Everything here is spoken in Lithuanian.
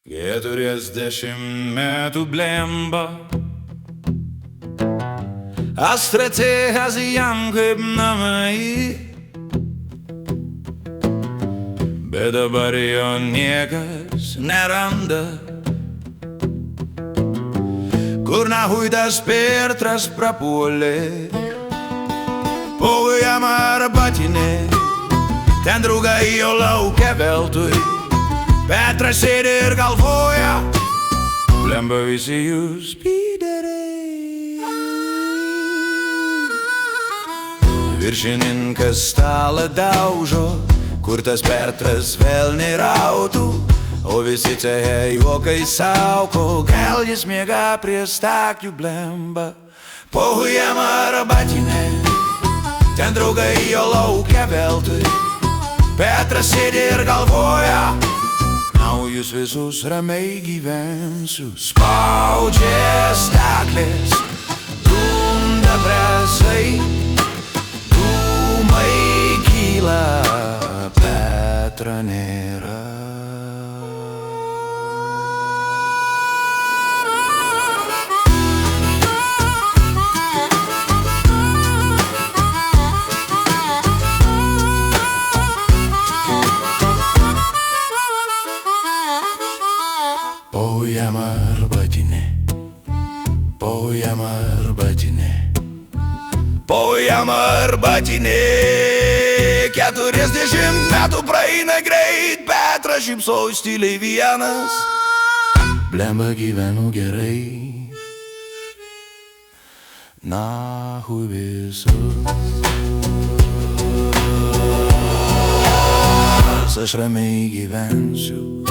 40 metų blemba, Astratėjas jam kaip namai, bet dabar jo niekas neranda. Kur nahui tas Petras prapuolė, po jam arbatinė, ten draugai jo laukia veltui. Petras sėdi ir galvoja, blemba visi jūs pyderiai. Viršininkas stalą daužo, kur tas Petras vėl nerautų, o visi ceche juokai sauko, gal jis miega prie staklių blemba. Po jam arbatinė, ten draugai jo laukia veltui. Petras sėdi ir galvoja, naujus visus ramiai gyvensiu. Spaudžia staklės, dunda presai, dūmai kyla, Petra nėra. Po jam arbatinė, po jam arbatinė, po jam arbatinė. 40 metų praeina greit, Petras šypsosi tyliai vienas. Blemba gyvenu gerai, nahui visus. Aš ramiai gyvensiu.